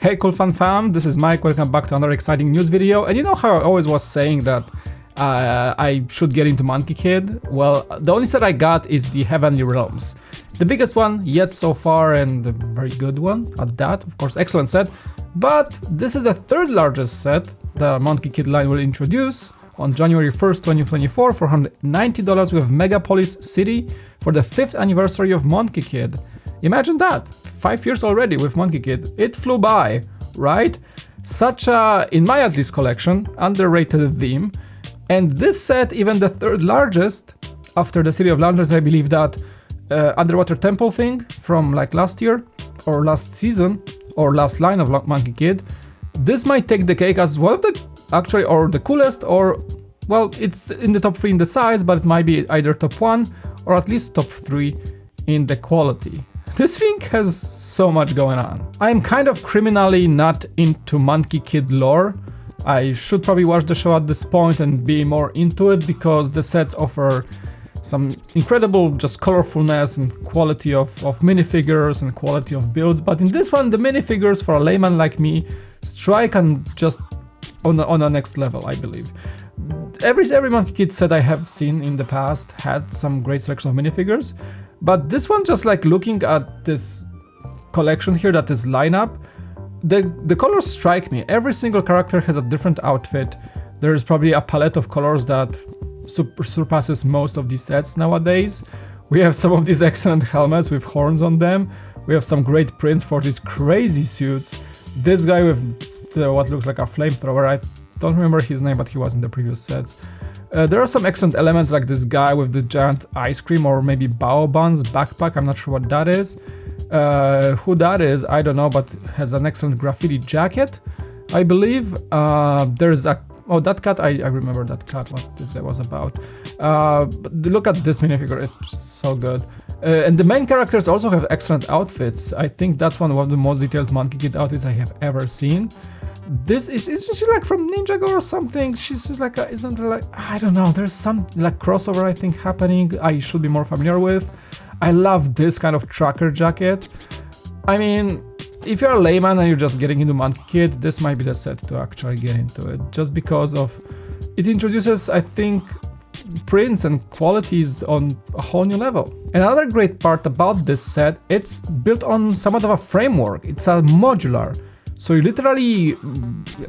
Hey cool fun fam, this is Mike, welcome back to another exciting news video. And you know how I always was saying that I should get into Monkie Kid? Well, the only set I got is the Heavenly Realms. The biggest one yet so far, and a very good one at that, of course, excellent set. But this is the third largest set the Monkie Kid line will introduce on January 1st, 2024 for $190 with Megapolis City for the 5th anniversary of Monkie Kid. Imagine that, 5 years already with Monkie Kid. It flew by, right? Such a, in my at least collection, underrated theme. And this set, even the third largest, after the City of Lanterns, I believe that Underwater Temple thing from like last year, or last season, or last line of Monkie Kid, this might take the cake as one of the, actually, or the coolest, or, well, it's in the top 3 in the size, but it might be either top 1, or at least top 3 in the quality. This thing has so much going on. I'm kind of criminally not into Monkie Kid lore. I should probably watch the show at this point and be more into it because the sets offer some incredible just colorfulness and quality of minifigures and quality of builds. But in this one, the minifigures for a layman like me strike and just on the next level, I believe. Every Monkie Kid set I have seen in the past had some great selection of minifigures. But this one, just like looking at this collection here, that is lineup, the colors strike me. Every single character has a different outfit. There is probably a palette of colors that surpasses most of these sets nowadays. We have some of these excellent helmets with horns on them. We have some great prints for these crazy suits. This guy with what looks like a flamethrower, I don't remember his name, but he was in the previous sets. There are some excellent elements like this guy with the giant ice cream or maybe bao buns backpack. I'm not sure what that is. Who that is, I don't know, but has an excellent graffiti jacket, I believe. There's a, oh, that cat, I remember that cat, what this guy was about. But look at this minifigure, it's just so good. And the main characters also have excellent outfits. I think that's one of the most detailed Monkie Kid outfits I have ever seen. This is she like from Ninjago or something? She's just like isn't like, I don't know, there's some like crossover I think happening I should be more familiar with. I love this kind of trucker jacket. I mean, if you're a layman and you're just getting into Monkie Kid, this might be the set to actually get into it, just because of it introduces, I think, prints and qualities on a whole new level. Another great part about this set, it's built on somewhat of a framework. It's a modular. So you literally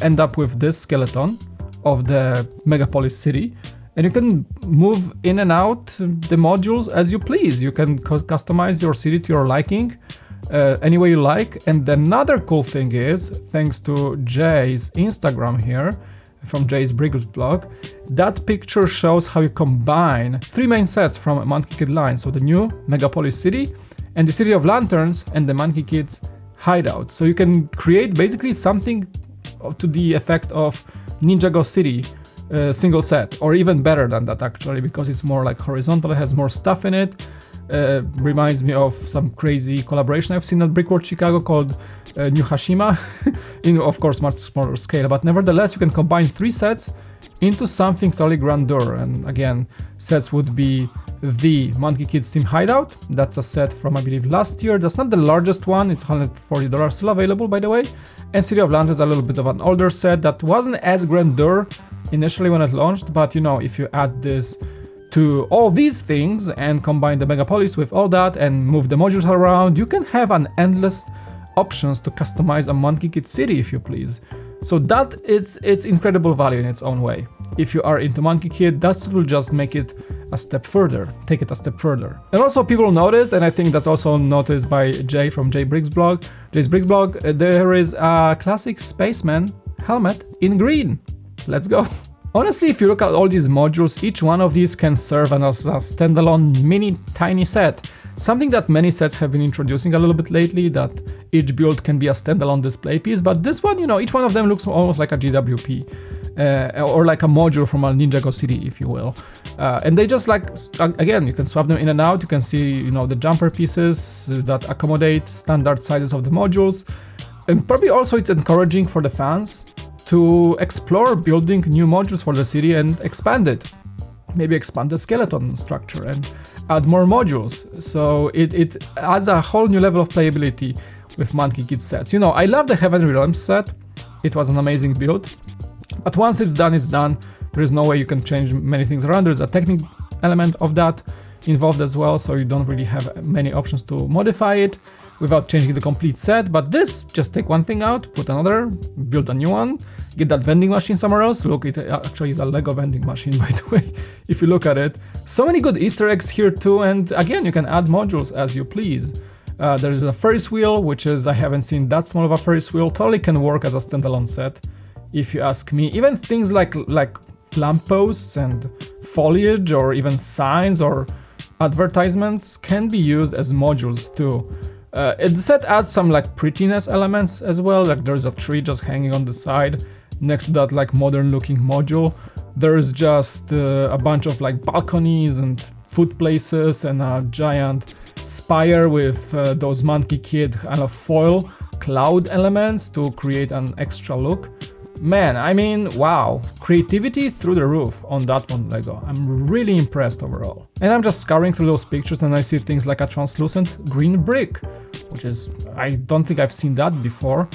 end up with this skeleton of the Megapolis City, and you can move in and out the modules as you please. You can customize your city to your liking any way you like. And another cool thing is, thanks to Jay's Instagram here, from Jay's Briggs blog, that picture shows how you combine 3 main sets from a Monkie Kid line. So the new Megapolis City and the City of Lanterns and the Monkie Kid's hideout. So you can create basically something to the effect of Ninjago City single set, or even better than that actually, because it's more like horizontal, it has more stuff in it. Reminds me of some crazy collaboration I've seen at Brickworld Chicago called New Hashima, in of course much smaller scale, but nevertheless you can combine 3 sets into something totally grandeur. And again, sets would be the Monkie Kid's Team Hideout. That's a set from I believe last year. That's not the largest one, it's $140 still available by the way. And City of Lanterns, a little bit of an older set that wasn't as grandeur initially when it launched, but you know, if you add this to all these things and combine the Megapolis with all that and move the modules around, you can have an endless options to customize a Monkie Kid city if you please. So that it's incredible value in its own way. If you are into Monkie Kid, that will just make it a step further, take it a step further. And also people notice, and I think that's also noticed by Jay from Jay's Briggs blog, there is a classic spaceman helmet in green. Let's go. Honestly, if you look at all these modules, each one of these can serve as a standalone mini tiny set. Something that many sets have been introducing a little bit lately, that each build can be a standalone display piece, but this one, you know, each one of them looks almost like a GWP. Or like a module from a Ninjago City, if you will. And they just like, again, you can swap them in and out. You can see, you know, the jumper pieces that accommodate standard sizes of the modules. And probably also it's encouraging for the fans to explore building new modules for the city and expand it. Maybe expand the skeleton structure and add more modules. So it adds a whole new level of playability with Monkey Kid sets. You know, I love the Heavenly Realms set. It was an amazing build. But once it's done, it's done. There is no way you can change many things around. There's a technical element of that involved as well, so you don't really have many options to modify it without changing the complete set. But this, just take one thing out, put another, build a new one, get that vending machine somewhere else. Look, it actually is a Lego vending machine, by the way, if you look at it. So many good Easter eggs here too, and again, you can add modules as you please. There's a Ferris wheel, which is, I haven't seen that small of a Ferris wheel, totally can work as a standalone set, if you ask me. Even things like lampposts and foliage, or even signs or advertisements can be used as modules too. The set adds some like prettiness elements as well, like there's a tree just hanging on the side next to that like modern looking module. There's just a bunch of like balconies and food places and a giant spire with those Monkey Kid kind of foil cloud elements to create an extra look. Man, I mean, wow, creativity through the roof on that one, Lego. I'm really impressed overall. And I'm just scouring through those pictures and I see things like a translucent green brick, which is, I don't think I've seen that before.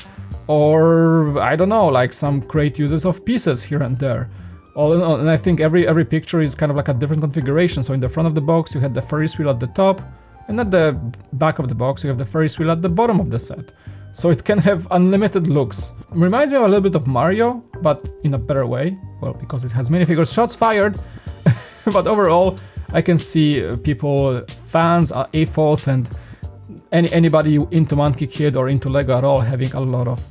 Or, I don't know, like some great uses of pieces here and there. All in all, and I think every picture is kind of like a different configuration. So in the front of the box, you had the Ferris wheel at the top, and at the back of the box, you have the Ferris wheel at the bottom of the set. So it can have unlimited looks. Reminds me of a little bit of Mario, but in a better way. Well, because it has minifigures. Shots fired! But overall, I can see people, fans, AFOS, and anybody into Monkey Kid or into Lego at all having a lot of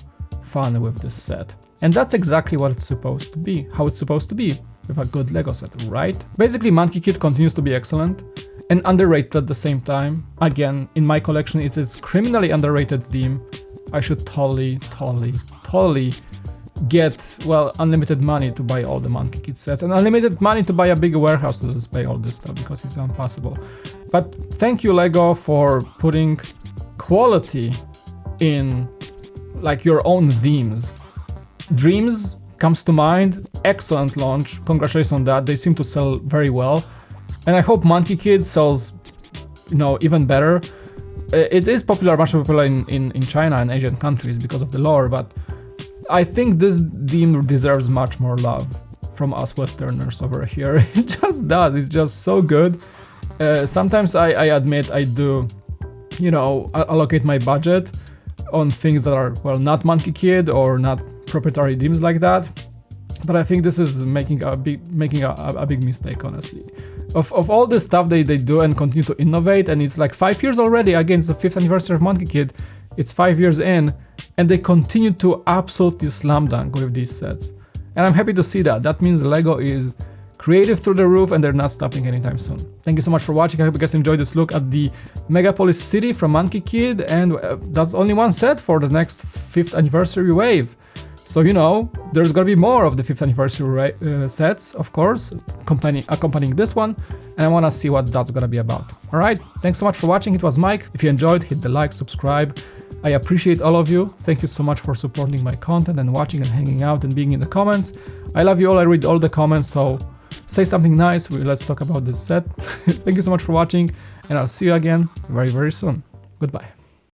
fun with this set. And that's exactly what it's supposed to be, how it's supposed to be with a good Lego set, right? Basically, Monkey Kid continues to be excellent and underrated at the same time. Again, in my collection, it's a criminally underrated theme. I should totally get, well, unlimited money to buy all the Monkey Kid sets and unlimited money to buy a big warehouse to display all this stuff, because it's impossible. But thank you, Lego, for putting quality in like your own themes. Dreams comes to mind, excellent launch, congratulations on that. They seem to sell very well, and I hope Monkey Kid sells, you know, even better. It is popular, much more popular in China and Asian countries because of the lore, but I think this theme deserves much more love from us Westerners over here. It just does, it's just so good. Sometimes I admit I do, you know, allocate my budget on things that are, well, not Monkey Kid or not proprietary themes like that, but I think this is making a big mistake, honestly. Of all the stuff they do and continue to innovate, and it's like 5 years already, again, it's the 5th anniversary of Monkey Kid, it's 5 years in, and they continue to absolutely slam dunk with these sets. And I'm happy to see that. That means Lego is creative through the roof and they're not stopping anytime soon. Thank you so much for watching. I hope you guys enjoyed this look at the Megapolis City from Monkey Kid, and that's only one set for the next 5th anniversary wave. So, you know, there's gonna be more of the 5th anniversary sets, of course, accompanying this one, and I wanna see what that's gonna be about. Alright, thanks so much for watching. It was Mike. If you enjoyed, hit the like, subscribe. I appreciate all of you. Thank you so much for supporting my content and watching and hanging out and being in the comments. I love you all. I read all the comments, so say something nice. Let's talk about this set. Thank you so much for watching, and I'll see you again very, very soon. Goodbye.